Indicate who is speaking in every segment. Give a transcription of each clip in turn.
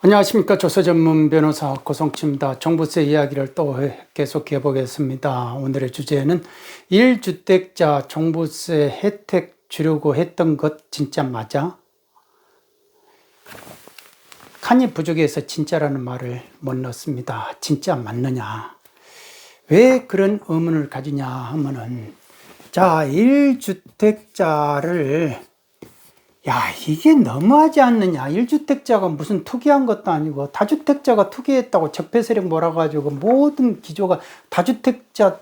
Speaker 1: 안녕하십니까. 조세 전문 변호사 고성치입니다. 종부세 이야기를 또 계속해 보겠습니다. 오늘의 주제는 1주택자 종부세 혜택 주려고 했던 것 진짜 맞아? 칸이 부족해서 진짜라는 말을 못 넣습니다. 진짜 맞느냐? 왜 그런 의문을 가지냐 하면은, 자, 1주택자를 이게 너무하지 않느냐. 1주택자가 무슨 투기한 것도 아니고, 다주택자가 투기했다고 적폐세력 몰아가지고 모든 기조가 다주택자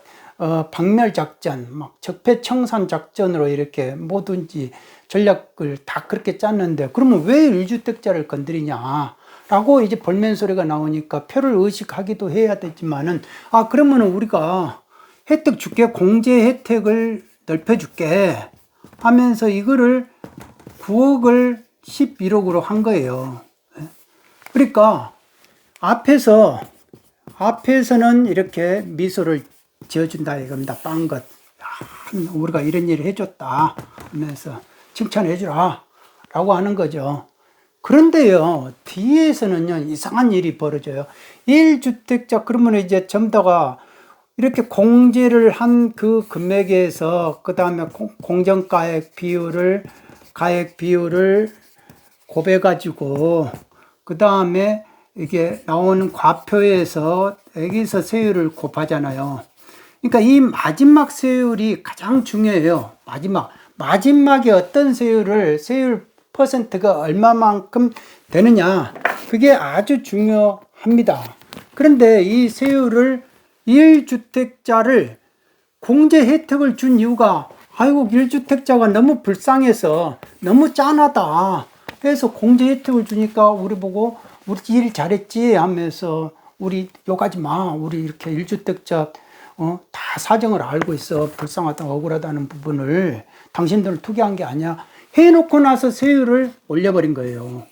Speaker 1: 박멸작전, 막 적폐청산작전으로 이렇게 뭐든지 전략을 다 그렇게 짰는데, 그러면 왜 1주택자를 건드리냐? 라고 이제 볼멘 소리가 나오니까 표를 의식하기도 해야 되지만은, 그러면은 우리가 혜택 줄게, 공제 혜택을 넓혀줄게 하면서 이거를 9억을 11억으로 한 거예요. 그러니까 앞에서는 이렇게 미소를 지어준다 이겁니다. 빤 것. 우리가 이런 일을 해줬다 하면서 칭찬해 주라 라고 하는 거죠. 그런데요, 뒤에서는요, 이상한 일이 벌어져요. 1주택자, 그러면 이제 전부 다가 이렇게 공제를 한 그 금액에서, 그 다음에 공정가액 비율을 곱해가지고, 그 다음에 이게 나오는 과표에서 여기서 세율을 곱하잖아요. 그러니까 이 마지막 세율이 가장 중요해요. 마지막에 어떤 세율 퍼센트가 얼마만큼 되느냐, 그게 아주 중요합니다. 그런데 이 세율을 1주택자를 공제 혜택을 준 이유가, 1주택자가 너무 불쌍해서 너무 짠하다 해서 공제 혜택을 주니까 우리 보고 우리 일 잘했지 하면서 우리 욕하지 마. 우리 이렇게 1주택자 다 사정을 알고 있어. 불쌍하다, 억울하다는 부분을 당신들 투기한 게 아니야. 해놓고 나서 세율을 올려버린 거예요.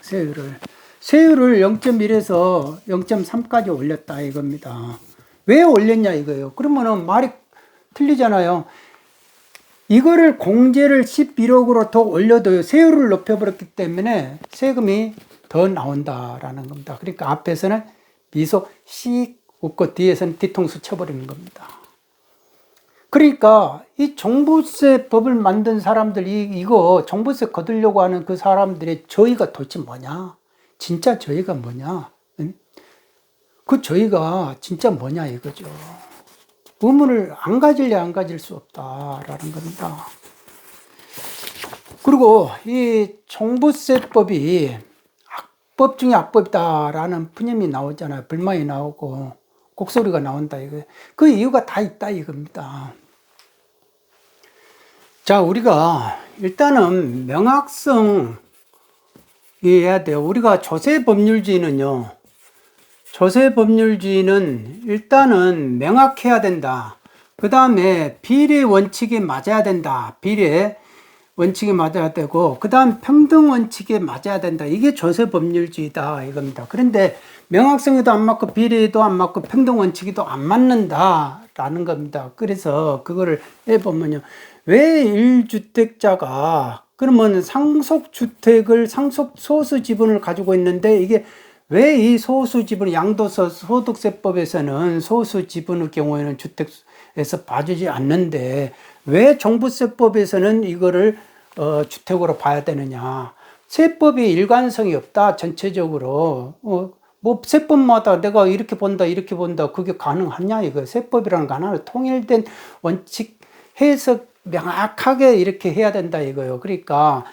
Speaker 1: 세율을 0.1에서 0.3까지 올렸다 이겁니다. 왜 올렸냐 이거예요. 그러면은 말이 틀리잖아요. 이거를 공제를 11억으로 더 올려도 세율을 높여버렸기 때문에 세금이 더 나온다라는 겁니다. 그러니까 앞에서는 미소 씩 웃고 뒤에서는 뒤통수 쳐버리는 겁니다. 그러니까 이 종부세법을 만든 사람들, 이거 종부세 거두려고 하는 그 사람들의 저희가 도대체 뭐냐? 진짜 저희가 뭐냐? 그 저희가 진짜 뭐냐 이거죠. 의문을 안 가질 수 없다라는 겁니다. 그리고 이 종부세법이 악법 중에 악법이다라는 푸념이 나오잖아요. 불만이 나오고 곡소리가 나온다 이거. 그 이유가 다 있다 이겁니다. 자, 우리가 일단은 명확성이 해야 돼요. 우리가 조세법률주의는 일단은 명확해야 된다. 그 다음에 비례 원칙에 맞아야 된다. 비례 원칙에 맞아야 되고, 그 다음 평등 원칙에 맞아야 된다. 이게 조세법률주의다 이겁니다. 그런데 명확성에도 안 맞고 비례에도 안 맞고 평등 원칙에도 안 맞는다라는 겁니다. 그래서 그거를 해보면요, 왜 1주택자가 그러면 상속주택을 상속 소수지분을 가지고 있는데, 이게 왜 이 소수지분, 양도소 소득세법에서는 소수지분의 경우에는 주택에서 봐주지 않는데 왜 종부세법에서는 이거를 주택으로 봐야 되느냐? 세법이 일관성이 없다. 전체적으로 뭐 세법마다 내가 이렇게 본다 그게 가능하냐 이거. 세법이라는 거 하나를 통일된 원칙 해석 명확하게 이렇게 해야 된다 이거요. 그러니까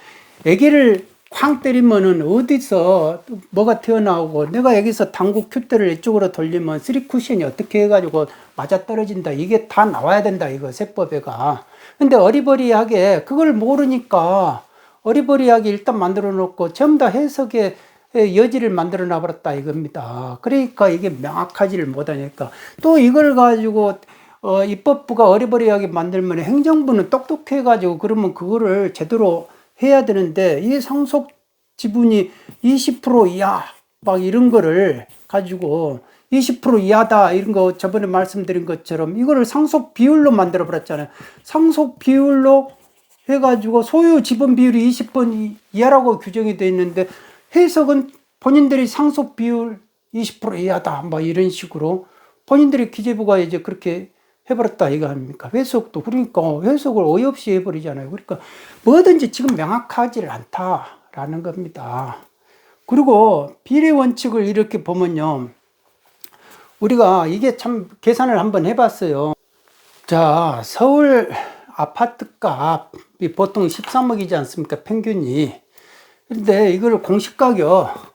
Speaker 1: 애기를 쾅 때리면은 어디서 뭐가 튀어나오고, 내가 여기서 당구 큐대를 이쪽으로 돌리면 3쿠션이 어떻게 해가지고 맞아 떨어진다. 이게 다 나와야 된다 이거 세법에가. 근데 어리버리하게 그걸 모르니까 어리버리하게 일단 만들어 놓고 전부 다 해석의 여지를 만들어 놔버렸다 이겁니다. 그러니까 이게 명확하지를 못하니까 또 이걸 가지고 입법부가 어리버리하게 만들면 행정부는 똑똑해가지고 그러면 그거를 제대로 해야 되는데, 이 상속 지분이 20% 이하 막 이런 거를 가지고 20% 이하다 이런 거 저번에 말씀드린 것처럼 이거를 상속 비율로 만들어 버렸잖아요. 상속 비율로 해가지고 소유 지분 비율이 20% 이하라고 규정이 되어 있는데 해석은 본인들이 상속 비율 20% 이하다 뭐 이런 식으로 본인들이 기재부가 이제 그렇게 해버렸다 이거 아닙니까? 회속도 그러니까 회속을 어이없이 해버리잖아요. 그러니까 뭐든지 지금 명확하지 않다라는 겁니다. 그리고 비례 원칙을 이렇게 보면요, 우리가 이게 참 계산을 한번 해봤어요. 자, 서울 아파트 값이 보통 13억이지 않습니까? 평균이. 근데 이걸 공시가격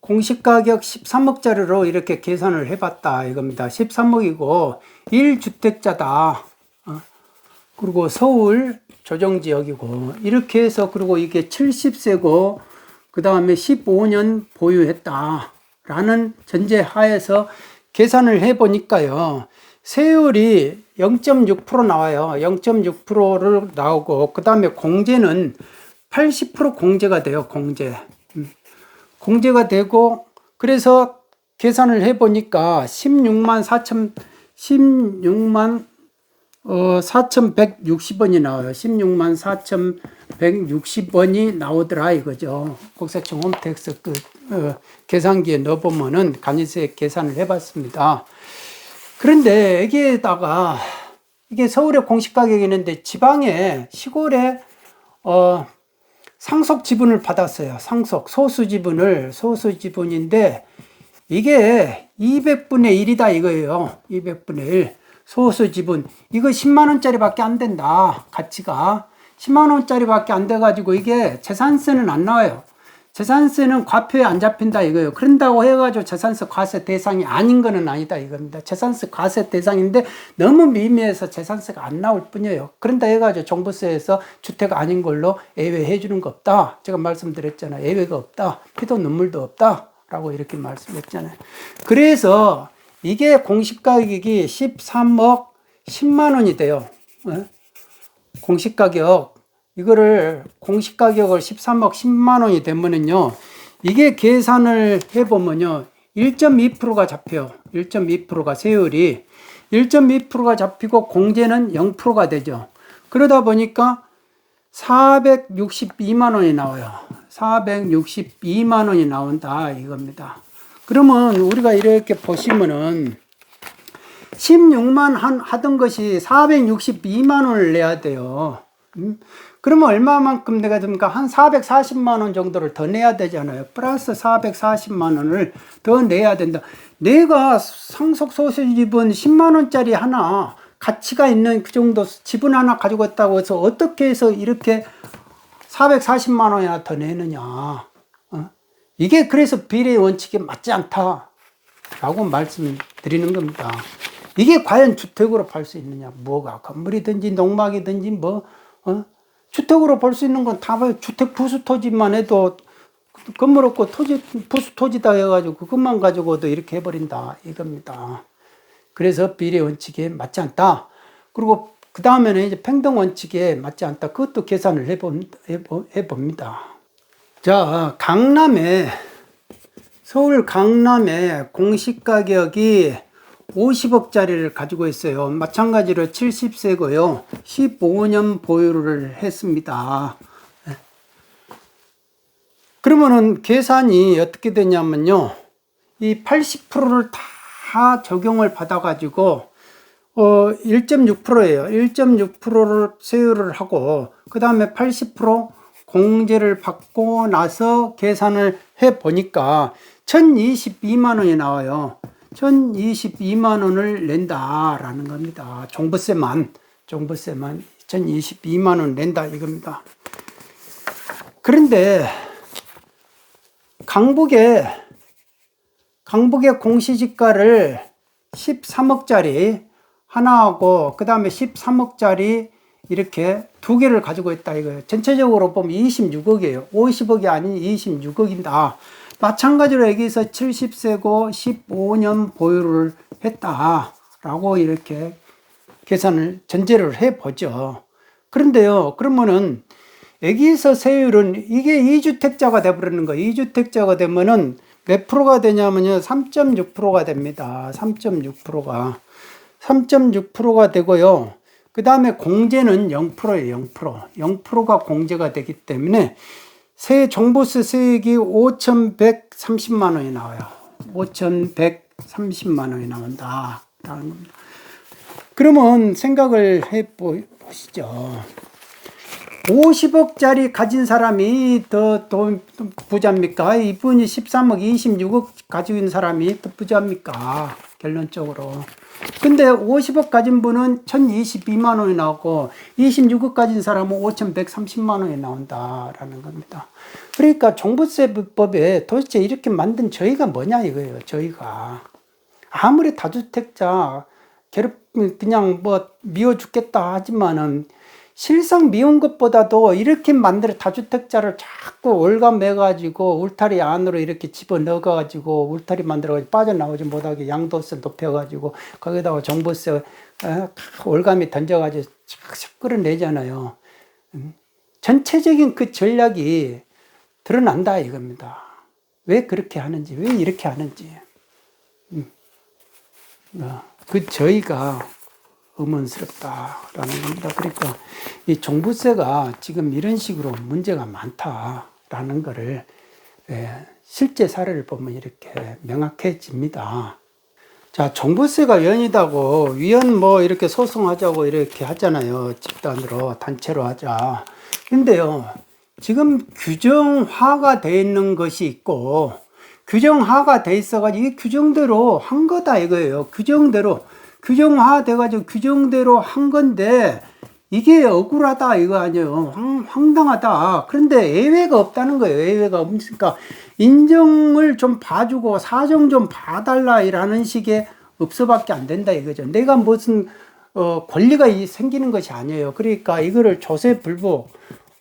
Speaker 1: 13억짜리로 이렇게 계산을 해봤다 이겁니다. 13억이고 1주택자다. 그리고 서울 조정지역이고 이렇게 해서, 그리고 이게 70세고 그 다음에 15년 보유했다 라는 전제 하에서 계산을 해보니까요, 세율이 0.6% 나와요. 0.6%를 나오고, 그 다음에 공제는 80% 공제가 돼요. 공제가 되고, 그래서 계산을 해보니까 16만 4,160원이 나와요. 16만 4,160원이 나오더라 이거죠. 국세청 홈택스 계산기에 넣어보면은 간이세 계산을 해봤습니다. 그런데 여기에다가 이게 서울의 공시가격이 있는데 지방에 시골에 상속 지분을 받았어요. 소수 지분인데 이게 200분의 1이다 이거예요. 200분의 1 소수 지분. 이거 10만 원짜리 밖에 안 된다. 가치가 10만 원짜리 밖에 안 돼 가지고 이게 재산세는 안 나와요. 재산세는 과표에 안 잡힌다 이거예요. 그런다고 해가지고 재산세 과세 대상이 아닌 거는 아니다 이겁니다. 재산세 과세 대상인데 너무 미미해서 재산세가 안 나올 뿐이에요. 그런다 해가지고 종부세에서 주택 아닌 걸로 예외해 주는 거 없다. 제가 말씀드렸잖아요. 예외가 없다. 피도 눈물도 없다. 라고 이렇게 말씀했잖아요. 그래서 이게 공시가격이 13억 10만 원이 돼요. 공시가격. 이거를 공시가격을 13억 10만 원이 되면은요, 이게 계산을 해보면요 1.2%가 잡혀요. 1.2%가 세율이 1.2%가 잡히고 공제는 0%가 되죠. 그러다 보니까 462만 원이 나와요. 462만 원이 나온다 이겁니다. 그러면 우리가 이렇게 보시면은 16만 하던 것이 462만 원을 내야 돼요. 그러면 얼마만큼 내가 됩니까? 한 440만 원 정도를 더 내야 되잖아요. 플러스 440만 원을 더 내야 된다. 내가 상속 소수 지분 10만 원짜리 하나 가치가 있는 그 정도 지분 하나 가지고 있다고 해서 어떻게 해서 이렇게 440만 원이나 더 내느냐. 이게 그래서 비례 원칙에 맞지 않다라고 말씀드리는 겁니다. 이게 과연 주택으로 팔 수 있느냐? 뭐가 건물이든지 농막이든지 주택으로 볼 수 있는 건 다 주택 부수 토지만 해도 건물 없고 부수 토지다 해가지고 그것만 가지고도 이렇게 해버린다 이겁니다. 그래서 비례 원칙에 맞지 않다. 그리고 그 다음에는 이제 평등 원칙에 맞지 않다. 그것도 계산을 해봅니다. 자, 서울 강남에 공시가격이 50억짜리를 가지고 있어요. 마찬가지로 70세고요. 15년 보유를 했습니다. 그러면은 계산이 어떻게 되냐면요. 이 80%를 다 적용을 받아가지고 1.6%예요. 1.6%를 세율을 하고 그 다음에 80% 공제를 받고 나서 계산을 해보니까 1022만 원이 나와요. 1022만 원을 낸다라는 겁니다. 종부세만 1022만 원 낸다 이겁니다. 그런데 강북의 공시지가를 13억짜리 하나하고 그 다음에 13억짜리 이렇게 두 개를 가지고 있다 이거예요. 전체적으로 보면 26억이에요. 50억이 아닌 26억입니다. 마찬가지로 여기서 70세고 15년 보유를 했다라고 이렇게 계산을 전제를 해보죠. 그런데요, 그러면은 여기서 세율은 이게 2주택자가 되버리는 거예요. 2주택자가 되면은 몇 프로가 되냐면요, 3.6%가 됩니다. 3.6%가 되고요. 그 다음에 공제는 0%예요. 0%가 공제가 되기 때문에 종부세 세액이 5,130만 원이 나와요. 5,130만 원이 나온다 라는 겁니다. 그러면 생각을 해 보시죠. 50억짜리 가진 사람이 더 부자입니까? 이분이 13억, 26억 가지고 있는 사람이 더 부자입니까? 결론적으로. 근데 50억 가진 분은 1,022만 원이 나오고 26억 가진 사람은 5,130만 원이 나온다라는 겁니다. 그러니까 종부세법에 도대체 이렇게 만든 저희가 뭐냐 이거예요. 저희가 아무리 다주택자 그냥 뭐 미워 죽겠다 하지만은 실상 미운 것보다도 이렇게 만들어 다주택자를 자꾸 올가매가지고 울타리 안으로 이렇게 집어넣어가지고 울타리 만들어가지고 빠져나오지 못하게 양도세 높여가지고 거기다가 종부세 올가미 던져가지고 착 끌어내잖아요. 전체적인 그 전략이 드러난다 이겁니다. 왜 그렇게 하는지, 왜 이렇게 하는지. 그 저희가 의문스럽다라는 겁니다. 그러니까 이 종부세가 지금 이런 식으로 문제가 많다라는 거를 실제 사례를 보면 이렇게 명확해집니다. 자, 종부세가 연이다고 위헌 뭐 이렇게 소송하자고 이렇게 하잖아요. 집단으로 단체로 하자. 근데요, 지금 규정화가 돼 있는 것이 있고 규정화가 돼 있어가지고 이 규정대로 한 거다 이거예요. 규정화 돼가지고 규정대로 한 건데 이게 억울하다 이거 아니에요. 황당하다. 그런데 예외가 없다는 거예요. 예외가 없으니까 인정을 좀 봐주고 사정 좀 봐달라라는 식의 업소밖에 안 된다 이거죠. 내가 무슨 권리가 생기는 것이 아니에요. 그러니까 이거를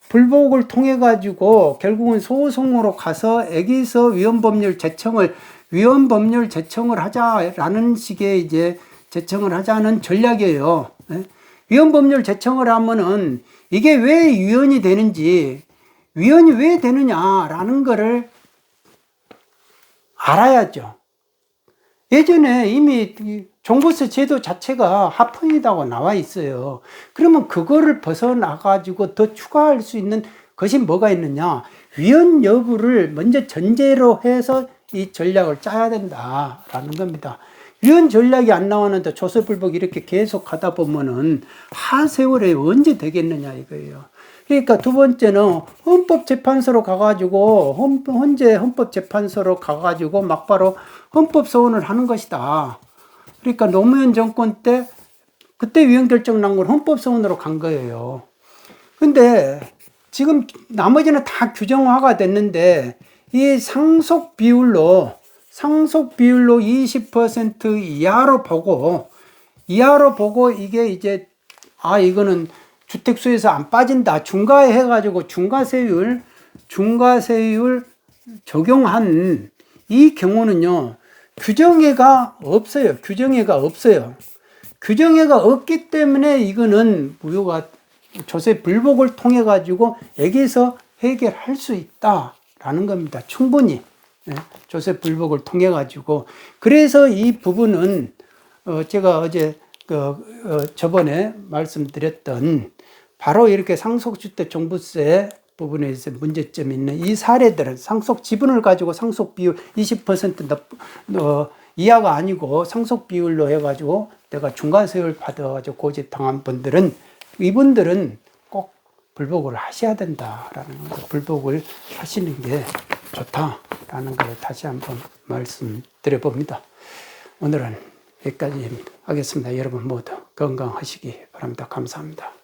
Speaker 1: 불복을 통해 가지고 결국은 소송으로 가서 여기서 위헌법률 제청을 하자라는 식의 이제 제청을 하자는 전략이에요. 위헌법률 제청을 하면은 이게 왜 위헌이 되는지, 위헌이 왜 되느냐라는 거를 알아야죠. 예전에 이미 종부세 제도 자체가 합헌이라고 나와 있어요. 그러면 그거를 벗어나가지고 더 추가할 수 있는 것이 뭐가 있느냐? 위헌 여부를 먼저 전제로 해서 이 전략을 짜야 된다라는 겁니다. 위헌 전략이 안 나오는데 조세불복 이렇게 계속 하다 보면은 하세월에 언제 되겠느냐 이거예요. 그러니까 두 번째는 헌법재판소로 가가지고 헌법재판소로 가가지고 막바로 헌법소원을 하는 것이다. 그러니까 노무현 정권 때 그때 위헌 결정 난 건 헌법소원으로 간 거예요. 근데 지금 나머지는 다 규정화가 됐는데 이 상속 비율로 20% 이하로 보고 이게 이제 이거는 주택수에서 안 빠진다. 중과해 해가지고 중과세율 적용한 이 경우는요, 규정해가 없어요. 규정해가 없기 때문에 이거는 조세 불복을 통해 가지고 여기서 해결할 수 있다라는 겁니다. 충분히. 조세 불복을 통해 가지고. 그래서 이 부분은 제가 어제 저번에 말씀드렸던 바로 이렇게 상속주택 종부세 부분에 있어 문제점이 있는 이 사례들은 상속 지분을 가지고 상속 비율 20% 이하가 아니고 상속 비율로 해가지고 내가 중과세율 받아가지고 고집당한 분들은 이분들은 꼭 불복을 하셔야 된다라는 거, 불복을 하시는 게 좋다라는 걸 다시 한번 말씀드려 봅니다. 오늘은 여기까지 하겠습니다. 여러분 모두 건강하시기 바랍니다. 감사합니다.